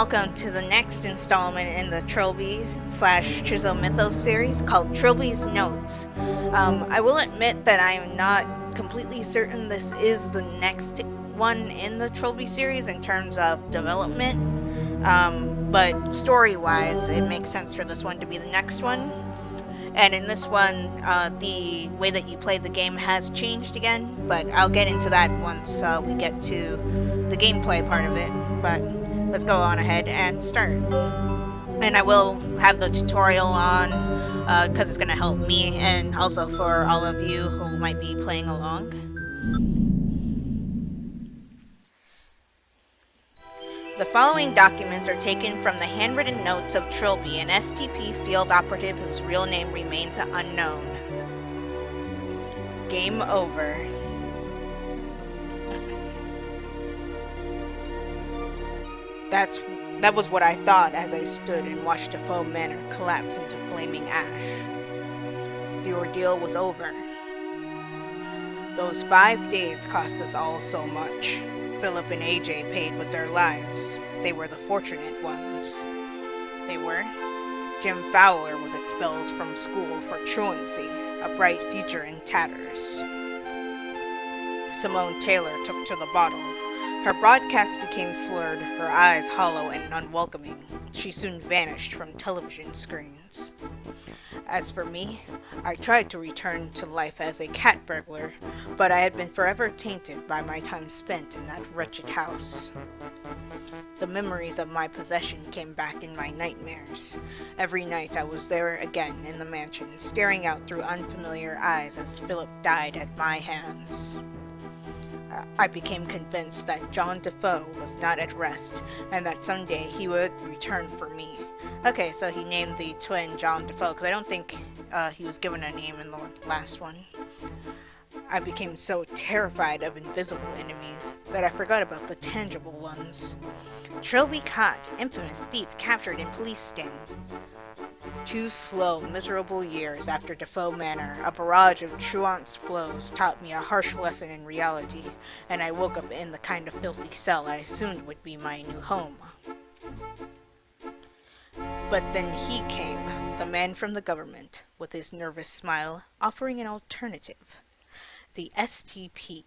Welcome to the next installment in the Trilby slash Chisel Mythos series called Trilby's Notes. I will admit that I am not completely certain this is the next one in the Trilby series in terms of development, but story-wise, it makes sense for this one to be the next one. And in this one, the way that you play the game has changed again, but I'll get into that once we get to the gameplay part of it. But let's go on ahead and start. And I will have the tutorial on because it's going to help me and also for all of you who might be playing along. The following documents are taken from the handwritten notes of Trilby, an STP field operative whose real name remains unknown. Game over. That was what I thought as I stood and watched Defoe Manor collapse into flaming ash. The ordeal was over. Those 5 days cost us all so much. Philip and AJ paid with their lives. They were the fortunate ones. They were. Jim Fowler was expelled from school for truancy, a bright future in tatters. Simone Taylor took to the bottle. Her broadcast became slurred, her eyes hollow and unwelcoming. She soon vanished from television screens. As for me, I tried to return to life as a cat burglar, but I had been forever tainted by my time spent in that wretched house. The memories of my possession came back in my nightmares. Every night I was there again in the mansion, staring out through unfamiliar eyes as Philip died at my hands. I became convinced that John Defoe was not at rest, and that someday he would return for me. Okay, so he named the twin John Defoe, because I don't think he was given a name in the last one. I became so terrified of invisible enemies that I forgot about the tangible ones. Trilby caught, infamous thief captured in police sting. 2 slow, miserable years after Defoe Manor, a barrage of truant's blows taught me a harsh lesson in reality, and I woke up in the kind of filthy cell I assumed would be my new home. But then he came, the man from the government, with his nervous smile, offering an alternative. The STP,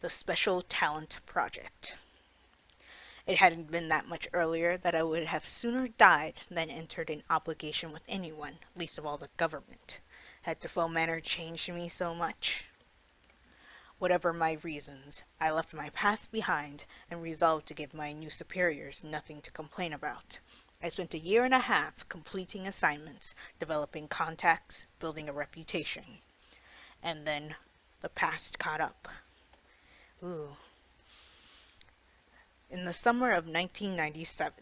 the Special Talent Project. It hadn't been that much earlier that I would have sooner died than entered an obligation with anyone, least of all the government. Had Defoe Manor changed me so much? Whatever my reasons, I left my past behind and resolved to give my new superiors nothing to complain about. I spent a year and a half completing assignments, developing contacts, building a reputation. And then the past caught up. Ooh. In the summer of 1997,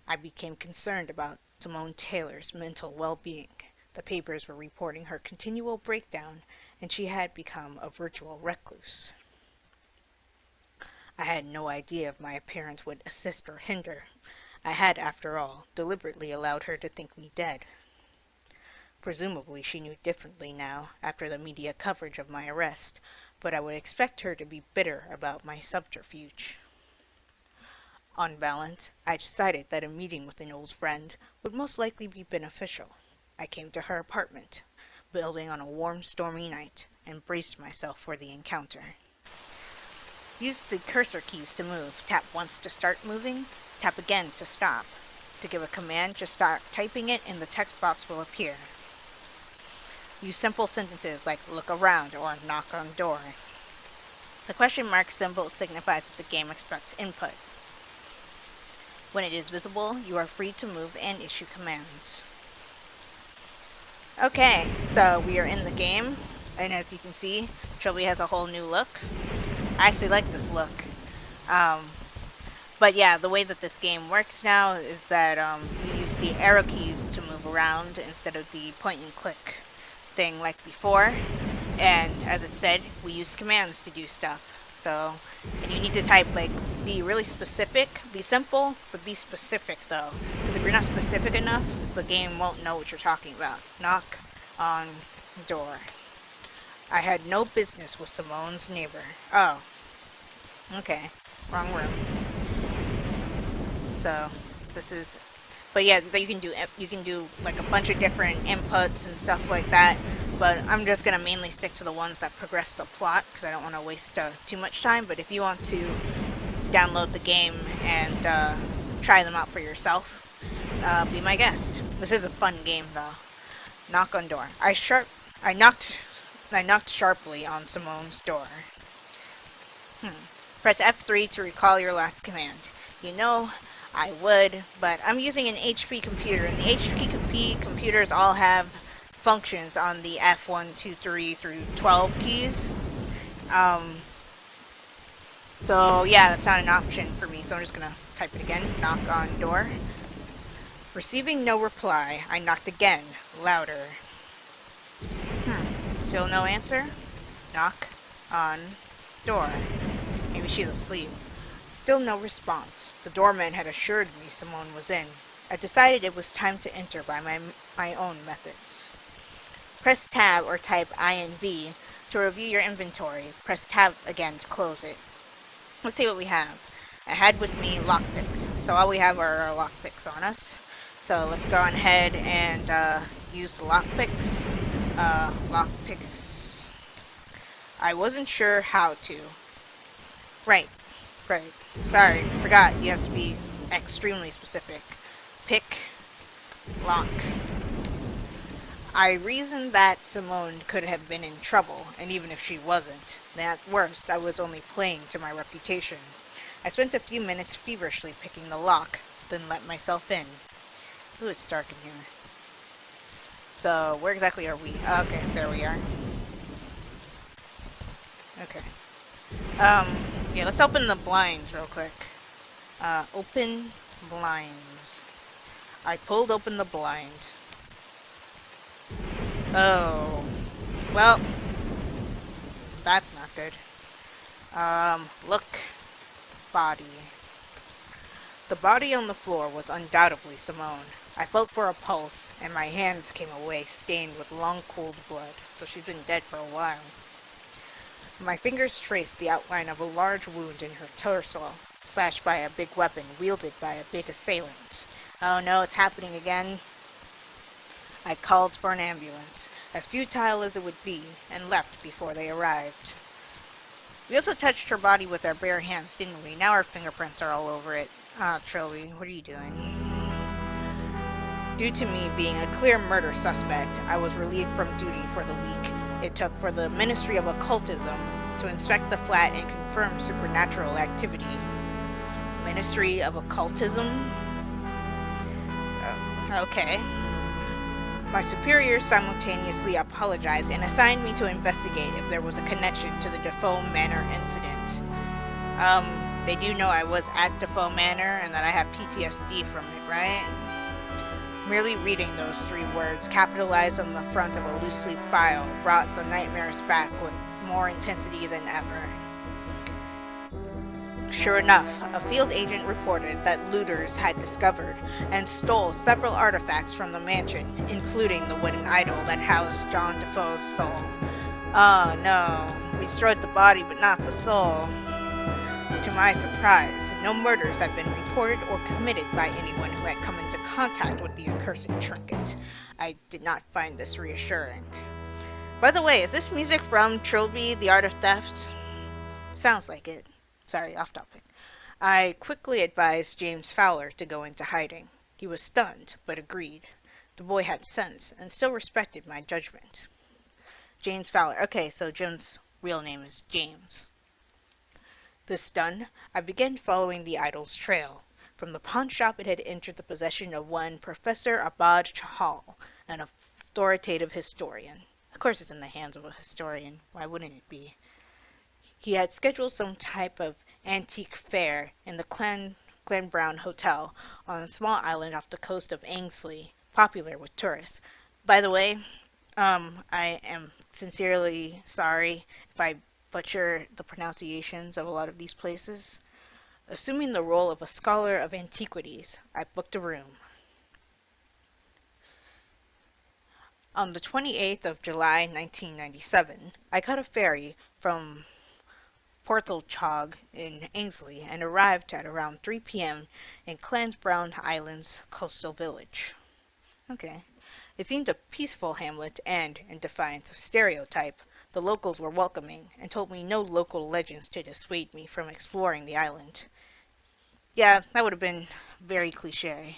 I became concerned about Simone Taylor's mental well-being. The papers were reporting her continual breakdown, and she had become a virtual recluse. I had no idea if my appearance would assist or hinder. I had, after all, deliberately allowed her to think me dead. Presumably she knew differently now, after the media coverage of my arrest, but I would expect her to be bitter about my subterfuge. On balance, I decided that a meeting with an old friend would most likely be beneficial. I came to her apartment, building on a warm, stormy night, and braced myself for the encounter. Use the cursor keys to move. Tap once to start moving, tap again to stop. To give a command, just start typing it and the text box will appear. Use simple sentences like look around or knock on door. The question mark symbol signifies that the game expects input. When it is visible, you are free to move and issue commands. Okay, so we are in the game, and as you can see, Trilby has a whole new look. I actually like this look. But yeah, the way that this game works now is that we use the arrow keys to move around instead of the point and click thing like before. And as it said, we use commands to do stuff. So, and you need to type, like, be really specific. Be simple, but be specific, though. Because if you're not specific enough, the game won't know what you're talking about. Knock on door. I had no business with Simone's neighbor. Oh. Okay. Wrong room. So, this is, but yeah, that you can do like a bunch of different inputs and stuff like that. But I'm just gonna mainly stick to the ones that progress the plot because I don't want to waste too much time. But if you want to download the game and try them out for yourself, be my guest. This is a fun game though. Knock on door. I knocked sharply on Simone's door. Press F3 to recall your last command. You know, I would, but I'm using an HP computer, and the HP computers all have functions on the F1, 2, 3 through 12 keys. So yeah, that's not an option for me, so I'm just gonna type it again. Knock on door. Receiving no reply, I knocked again, louder. Still no answer? Knock on door. Maybe she's asleep. Still no response. The doorman had assured me someone was in. I decided it was time to enter by my own methods. Press tab or type INV to review your inventory. Press tab again to close it. Let's see what we have. I had with me lockpicks. So all we have are our lockpicks on us. So let's go ahead and use the lockpicks. Lockpicks. I wasn't sure how to. Right. Sorry, forgot. You have to be extremely specific. Pick. Lock. I reasoned that Simone could have been in trouble, and even if she wasn't, at worst, I was only playing to my reputation. I spent a few minutes feverishly picking the lock, then let myself in. Ooh, it's dark in here. So, where exactly are we? Okay, there we are. Okay. Yeah, let's open the blinds real quick. Open blinds. I pulled open the blind. Oh. Well, that's not good. Look. Body. The body on the floor was undoubtedly Simone. I felt for a pulse, and my hands came away stained with long cooled blood, so she's been dead for a while. My fingers traced the outline of a large wound in her torso, slashed by a big weapon wielded by a big assailant. Oh no, it's happening again. I called for an ambulance, as futile as it would be, and left before they arrived. We also touched her body with our bare hands, didn't we? Now our fingerprints are all over it. Ah, Trilby, what are you doing? Due to me being a clear murder suspect, I was relieved from duty for the week it took for the Ministry of Occultism to inspect the flat and confirm supernatural activity. Ministry of Occultism? Okay. My superiors simultaneously apologized and assigned me to investigate if there was a connection to the Defoe Manor incident. They do know I was at Defoe Manor and that I have PTSD from it, right? Merely reading those 3 words, capitalized on the front of a loose-leaf file, brought the nightmares back with more intensity than ever. Sure enough, a field agent reported that looters had discovered and stole several artifacts from the mansion, including the wooden idol that housed John Defoe's soul. Oh no, we destroyed the body but not the soul. To my surprise, no murders had been reported or committed by anyone who had come into contact with the accursed trinket. I did not find this reassuring. By the way, is this music from Trilby, The Art of Theft? Sounds like it. Sorry, off topic. I quickly advised James Fowler to go into hiding. He was stunned, but agreed. The boy had sense, and still respected my judgment. James Fowler. Okay, so Jones' real name is James. This done, I began following the idol's trail. From the pawn shop it had entered the possession of one Professor Abad Chahal, an authoritative historian. Of course it's in the hands of a historian. Why wouldn't it be? He had scheduled some type of antique fair in the Glen Brown Hotel on a small island off the coast of Ainsley, popular with tourists. By the way, I am sincerely sorry if I butcher the pronunciations of a lot of these places. Assuming the role of a scholar of antiquities, I booked a room. On the 28th of July, 1997, I caught a ferry from Portalchog in Ainsley and arrived at around 3 p.m. in Clansbrown Island's coastal village. Okay. It seemed a peaceful hamlet and, in defiance of stereotype, the locals were welcoming and told me no local legends to dissuade me from exploring the island. Yeah, that would have been very cliche.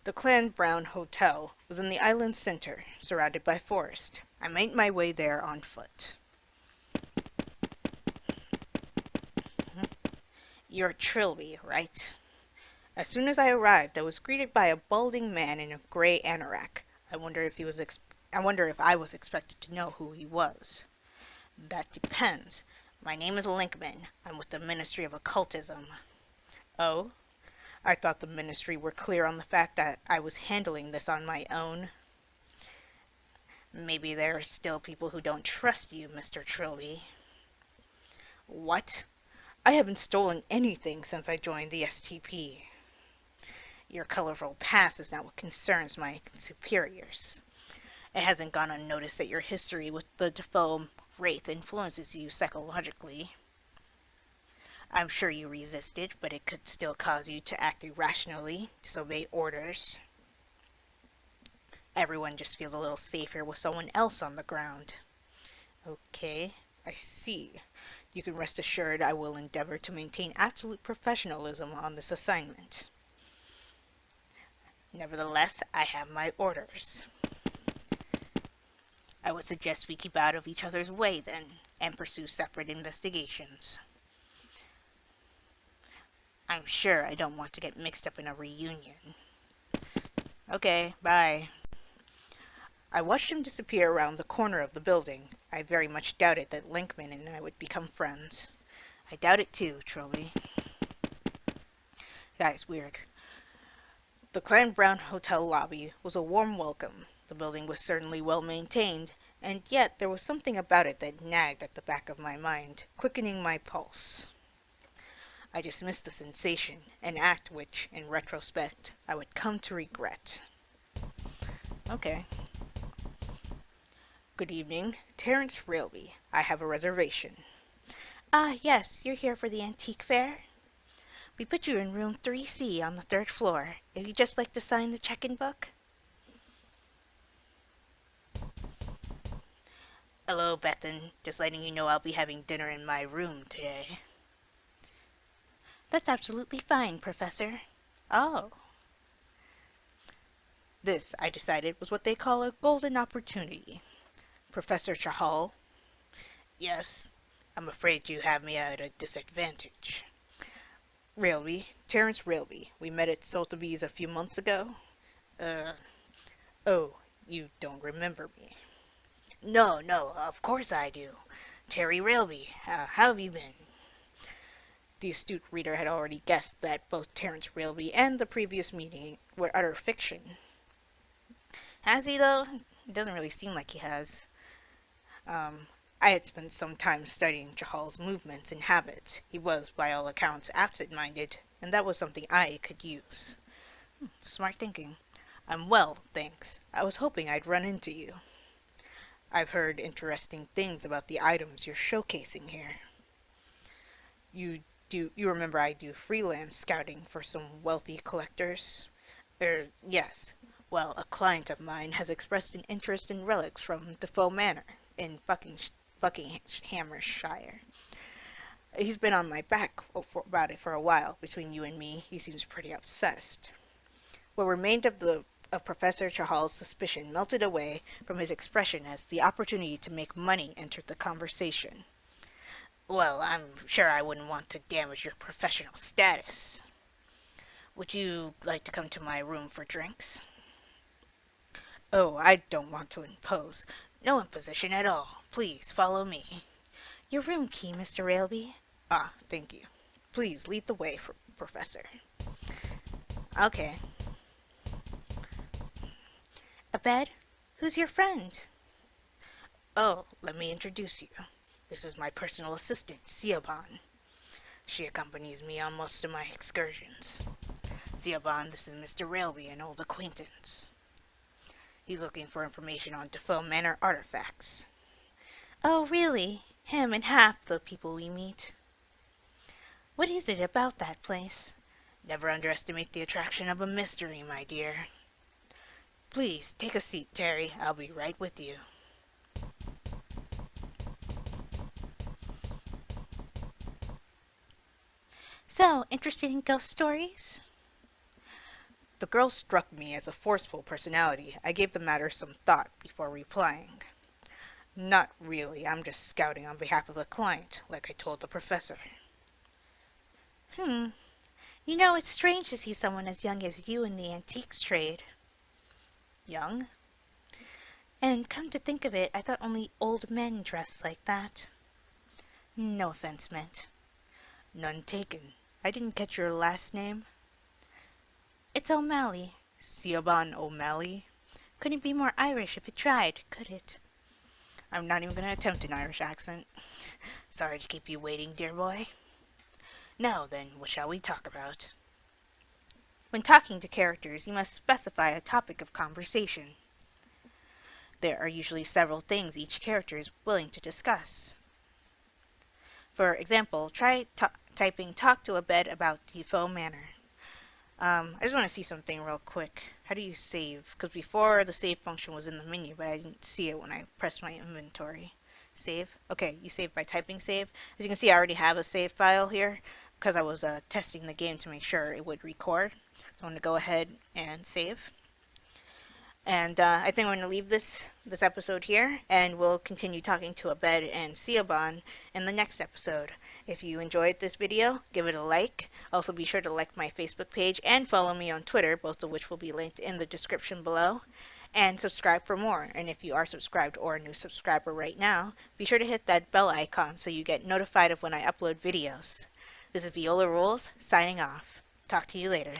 The Clan Brown Hotel was in the island's center, surrounded by forest. I made my way there on foot. You're Trilby, right? As soon as I arrived, I was greeted by a balding man in a gray anorak. I wonder if I was expected to know who he was. That depends. My name is Linkman. I'm with the Ministry of Occultism. Oh? I thought the Ministry were clear on the fact that I was handling this on my own. Maybe there are still people who don't trust you, Mr. Trilby. What? I haven't stolen anything since I joined the STP. Your colorful past is not what concerns my superiors. It hasn't gone unnoticed that your history with the Defoe Wraith influences you psychologically. I'm sure you resisted, but it could still cause you to act irrationally, disobey orders. Everyone just feels a little safer with someone else on the ground. Okay, I see. You can rest assured I will endeavor to maintain absolute professionalism on this assignment. Nevertheless, I have my orders. I would suggest we keep out of each other's way, then, and pursue separate investigations. I'm sure I don't want to get mixed up in a reunion. Okay, bye. I watched him disappear around the corner of the building. I very much doubted that Linkman and I would become friends. I doubt it too, Trilby. Guy's weird. The Clan Brown Hotel lobby was a warm welcome. The building was certainly well maintained, and yet there was something about it that nagged at the back of my mind, quickening my pulse. I dismissed the sensation, an act which, in retrospect, I would come to regret. Okay. Good evening, Terence Railby. I have a reservation. Ah, yes, you're here for the antique fair? We put you in room 3C on the 3rd floor. If you'd just like to sign the check-in book. Hello, Bethan. Just letting you know I'll be having dinner in my room today. That's absolutely fine, Professor. Oh. This, I decided, was what they call a golden opportunity. Professor Chahal? Yes, I'm afraid you have me at a disadvantage. Railby, Terence Railby. We met at Sotheby's a few months ago. Oh, you don't remember me. No, of course I do. Terry Railby, how have you been? The astute reader had already guessed that both Terence Railby and the previous meeting were utter fiction. Has he, though? It doesn't really seem like he has. I had spent some time studying Chahal's movements and habits. He was, by all accounts, absent-minded, and that was something I could use. Smart thinking. I'm well, thanks. I was hoping I'd run into you. I've heard interesting things about the items you're showcasing here. You remember I do freelance scouting for some wealthy collectors? Yes. Well, a client of mine has expressed an interest in relics from Defoe Manor in Buckinghamshire. He's been on my back about it for a while. Between you and me, he seems pretty obsessed. What remained of Professor Chahal's suspicion melted away from his expression as the opportunity to make money entered the conversation. Well, I'm sure I wouldn't want to damage your professional status. Would you like to come to my room for drinks? Oh, I don't want to impose. No imposition at all. Please, follow me. Your room key, Mr. Railby. Ah, thank you. Please, lead the way, Professor. Okay. A bed? Who's your friend? Oh, let me introduce you. This is my personal assistant, Siobhan. She accompanies me on most of my excursions. Siobhan, this is Mr. Railby, an old acquaintance. He's looking for information on Defoe Manor artifacts. Oh, really? Him and half the people we meet. What is it about that place? Never underestimate the attraction of a mystery, my dear. Please, take a seat, Terry. I'll be right with you. So, interested in ghost stories? The girl struck me as a forceful personality. I gave the matter some thought before replying. Not really. I'm just scouting on behalf of a client, like I told the professor. Hmm. You know, it's strange to see someone as young as you in the antiques trade. Young? And come to think of it, I thought only old men dressed like that. No offense meant. None taken. I didn't catch your last name. It's O'Malley. Siobhan O'Malley? Couldn't be more Irish if it tried, could it? I'm not even going to attempt an Irish accent. Sorry to keep you waiting, dear boy. Now then, what shall we talk about? When talking to characters, you must specify a topic of conversation. There are usually several things each character is willing to discuss. For example, try typing talk to a bed about Defoe Manor. I just want to see something real quick. How do you save? Because before the save function was in the menu, but I didn't see it when I pressed my inventory. Save. Okay, you save by typing save. As you can see, I already have a save file here because I was testing the game to make sure it would record. So I'm going to go ahead and save. And I think I'm going to leave this episode here, and we'll continue talking to Abed and Siobhan in the next episode. If you enjoyed this video, give it a like. Also be sure to like my Facebook page and follow me on Twitter, both of which will be linked in the description below. And subscribe for more. And if you are subscribed or a new subscriber right now, be sure to hit that bell icon so you get notified of when I upload videos. This is Viola Rules, signing off. Talk to you later.